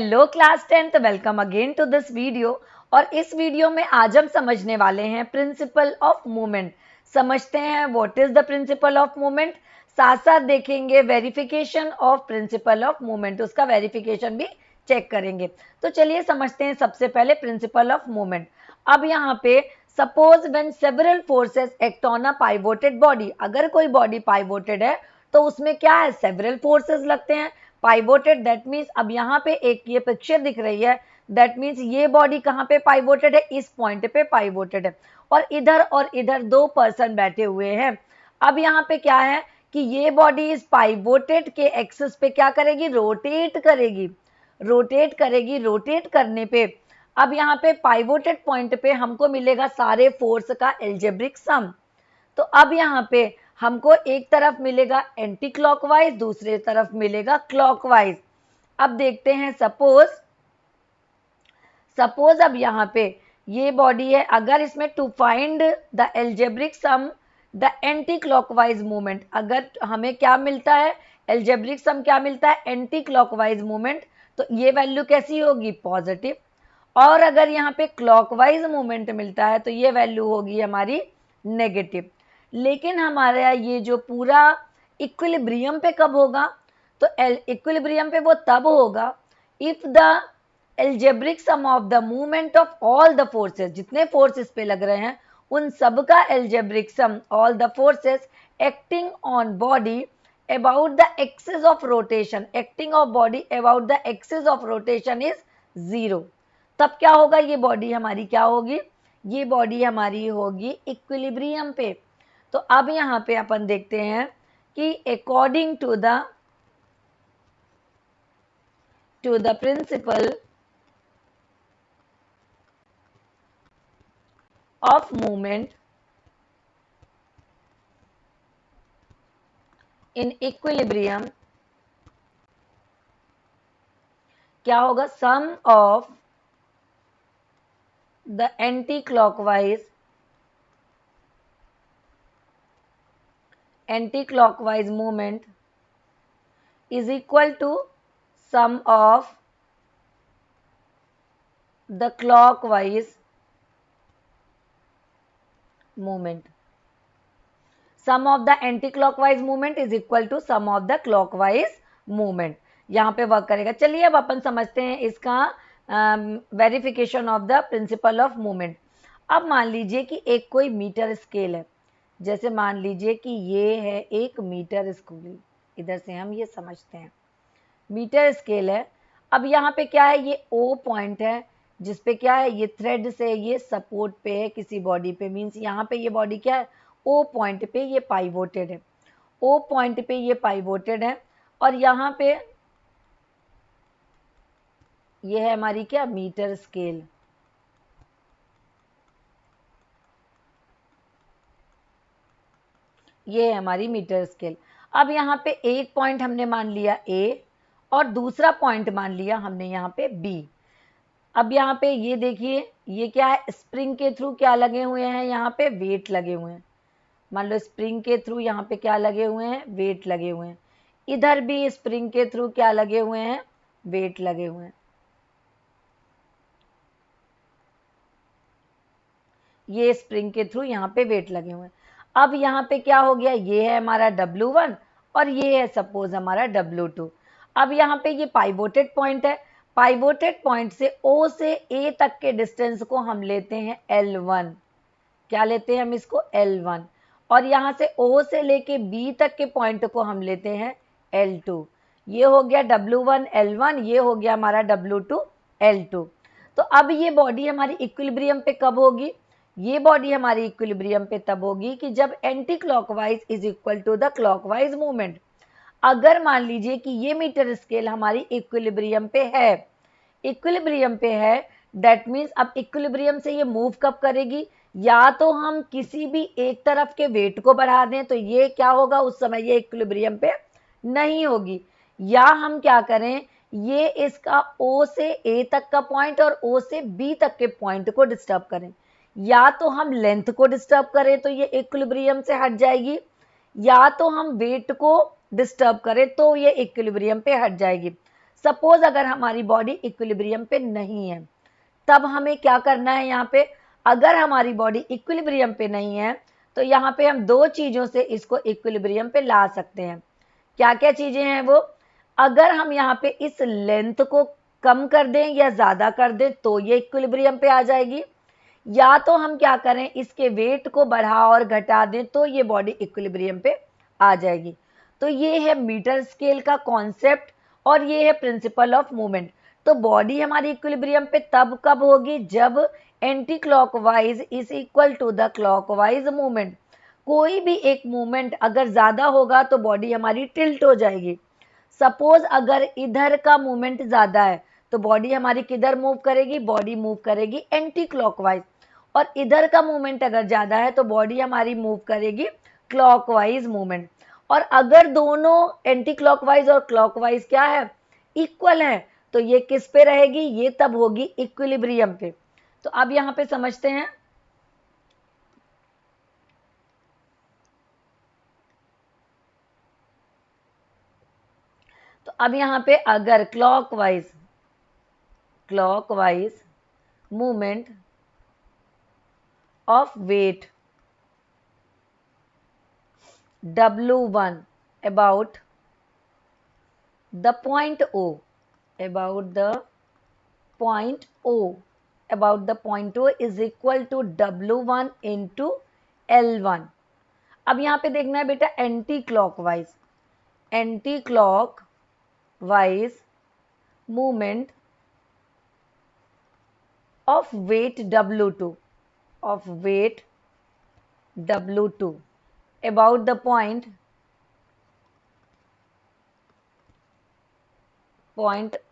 Hello class 10th, welcome again to this video. और इस video में आज हम समझने वाले हैं प्रिंसिपल ऑफ मूवमेंट। समझते हैं what is the principle of movement, साथ साथ देखेंगे verification of principal of movement, उसका वेरिफिकेशन भी चेक करेंगे। तो चलिए समझते हैं सबसे पहले प्रिंसिपल ऑफ मूवमेंट। अब यहाँ पे suppose when several forces act on a pivoted body, अगर कोई बॉडी पाइवोटेड है तो उसमें क्या है, सेवरल फोर्सेस लगते हैं। पाइवोटेड दैट मीन्स, अब यहाँ पे एक ये पिक्चर दिख रही है, दैट मीन्स ये बॉडी कहाँ पे पाइवोटेड है, इस पॉइंट पे पाइवोटेड है और इधर दो पर्सन बैठे हुए हैं। अब यहाँ पे क्या है कि ये बॉडी इस पाइवोटेड के एक्सिस पे क्या करेगी, रोटेट करेगी। रोटेट करने पे अब यहाँ पे पाइवोटेड पॉइंट पे हमको मिलेगा सारे फोर्स का एल्जेब्रिक सम। तो अब यहाँ पे हमको एक तरफ मिलेगा एंटी क्लॉकवाइज, दूसरे तरफ मिलेगा क्लॉकवाइज। अब देखते हैं सपोज अब यहाँ पे ये बॉडी है, अगर इसमें to find the algebraic sum the anti clockwise movement, अगर हमें क्या मिलता है, एल्जेब्रिक सम क्या मिलता है, एंटी क्लॉकवाइज मूवमेंट, तो ये वैल्यू कैसी होगी, पॉजिटिव। और अगर यहाँ पे क्लॉकवाइज मूवमेंट मिलता है तो ये वैल्यू होगी हमारी नेगेटिव। लेकिन हमारा ये जो पूरा इक्विलिब्रियम पे कब होगा, तो इक्विलिब्रियम पे वो तब होगा if the algebraic some of the movement of all the forces, जितने फोर्स इस पे लग रहे हैं उन सब का algebraic sum, all the forces acting on body about the axis of rotation, acting of body about the axis of rotation is 0। तब क्या होगा, ये बॉडी हमारी क्या होगी, ये बॉडी हमारी होगी इक्विलिब्रियम पे। तो अब यहाँ पे अपन देखते हैं कि according to the principle of movement in equilibrium, क्या होगा, sum of the anti clockwise movement is equal to sum of the clockwise movement. Sum of the anti-clockwise movement is equal to sum of the clockwise movement. यहाँ पे work करेगा। चलिए अब अपन समझते हैं इसका verification of the principle of movement. अब मान लीजिए कि एक कोई मीटर स्केल है, जैसे मान लीजिए कि ये है एक मीटर स्केल, इधर से हम ये समझते हैं मीटर स्केल है। अब यहाँ पे क्या है, ये ओ पॉइंट है जिस पे क्या है, ये थ्रेड से ये सपोर्ट पे है किसी बॉडी पे, मीन्स यहाँ पे ये बॉडी क्या है, ओ पॉइंट पे ये पाइवोटेड है, ओ पॉइंट पे ये पाइवोटेड है। और यहाँ पे ये है हमारी क्या, मीटर स्केल। ये है हमारी मीटर स्केल। अब यहाँ पे एक पॉइंट हमने मान लिया ए और दूसरा पॉइंट मान लिया हमने यहाँ पे बी। अब यहाँ पे ये देखिए, ये क्या है, स्प्रिंग के थ्रू क्या लगे हुए हैं, यहाँ पे वेट लगे हुए हैं। मान लो स्प्रिंग के थ्रू यहाँ पे क्या लगे हुए हैं, वेट लगे हुए हैं। इधर भी स्प्रिंग के थ्रू क्या लगे हुए हैं, वेट लगे हुए हैं। ये स्प्रिंग के थ्रू यहाँ पे वेट लगे हुए हैं। अब यहाँ पे क्या हो गया, ये है हमारा W1 और ये है सपोज हमारा W2। अब यहाँ पे ये पाइवोटेड पॉइंट है, पाइवोटेड पॉइंट से O से A तक के डिस्टेंस को हम लेते हैं L1। क्या लेते हैं हम इसको, L1। और यहाँ से O से लेके B तक के पॉइंट को हम लेते हैं L2। ये हो गया W1 L1, ये हो गया हमारा W2 L2। तो अब ये बॉडी हमारी इक्विलिब्रियम पे कब होगी, ये बॉडी हमारी इक्विलिब्रियम पे तब होगी कि जब anti clockwise is equal to the clockwise movement. अगर मान लीजिए कि ये मीटर स्केल हमारी इक्विलिब्रियम पे है, इक्विलिब्रियम पे है, दैट मीन्स अब इक्विलिब्रियम से ये मूव कब करेगी, या तो हम किसी भी एक तरफ के वेट को बढ़ा दें तो ये क्या होगा, उस समय ये इक्विलिब्रियम पे नहीं होगी, या हम क्या करें, ये इसका O से A तक का पॉइंट और O से B तक के पॉइंट को डिस्टर्ब करें, या तो हम लेंथ को डिस्टर्ब करें तो ये इक्विलिब्रियम से हट जाएगी, या तो हम वेट को डिस्टर्ब करें तो ये इक्विलिब्रियम पे हट जाएगी। सपोज अगर हमारी बॉडी इक्विलिब्रियम पे नहीं है, तब हमें क्या करना है यहाँ पे, अगर हमारी बॉडी इक्विलिब्रियम पे नहीं है तो यहाँ पे हम दो चीज़ों से इसको इक्विलिब्रियम पे ला सकते हैं। क्या क्या चीज़ें हैं वो, अगर हम यहाँ पे इस लेंथ को कम कर दें या ज़्यादा कर दें तो ये इक्विलिब्रियम पे आ जाएगी, या तो हम क्या करें इसके वेट को बढ़ा और घटा दें तो ये बॉडी इक्विलिब्रियम पे आ जाएगी। तो ये है मीटर स्केल का कॉन्सेप्ट और ये है प्रिंसिपल ऑफ मूवमेंट। तो बॉडी हमारी इक्विलिब्रियम पे तब कब होगी, जब anti clockwise is equal to the clockwise movement. कोई भी एक मूवमेंट अगर ज़्यादा होगा तो बॉडी हमारी टिल्ट हो जाएगी। सपोज अगर इधर का मूवमेंट ज़्यादा है तो बॉडी हमारी किधर मूव करेगी, बॉडी मूव करेगी एंटी क्लॉकवाइज, और इधर का मूवमेंट अगर ज़्यादा है तो बॉडी हमारी मूव करेगी क्लॉकवाइज मूवमेंट। और अगर दोनों एंटी क्लॉकवाइज और क्लॉकवाइज क्या है, इक्वल है, तो ये किस पे रहेगी, ये तब होगी इक्विलिब्रियम पे। तो अब यहाँ पे समझते हैं। तो अब यहाँ पे अगर clockwise movement of weight W1 about the point O, about the point O is equal to W1 into L1। अब यहाँ पे देखना है बेटा anti clockwise movement of weight W2 about the point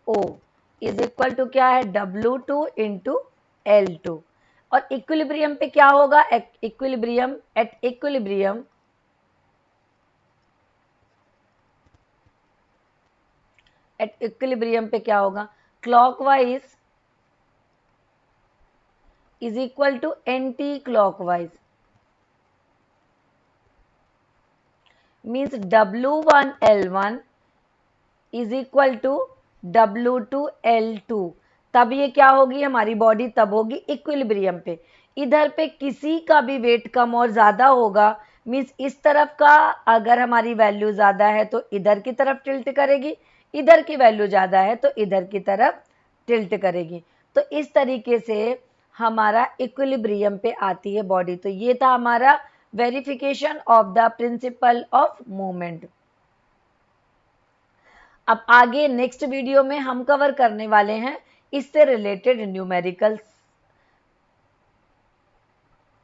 O is equal to क्या है, W2 into L2। और equilibrium पे क्या होगा, इक्विलिब्रियम पे क्या होगा, clockwise is equal to anti-clockwise, means W1 L1 is equal to W2 L2। तब ये क्या होगी, हमारी बॉडी तब होगी इक्विलिब्रियम पे। इधर पे किसी का भी वेट कम और ज़्यादा होगा, मीन्स इस तरफ का अगर हमारी वैल्यू ज़्यादा है तो इधर की तरफ टिल्ट करेगी, इधर की वैल्यू ज़्यादा है तो इधर की तरफ टिल्ट करेगी। तो इस तरीके से हमारा इक्विलिब्रियम पे आती है बॉडी। तो ये था हमारा verification of the principle of movement. अब आगे नेक्स्ट वीडियो में हम कवर करने वाले हैं इससे रिलेटेड न्यूमेरिकल्स,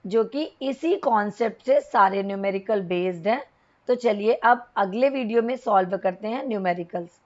जो कि इसी कॉन्सेप्ट से सारे न्यूमेरिकल बेस्ड हैं। तो चलिए अब अगले वीडियो में सॉल्व करते हैं न्यूमेरिकल्स।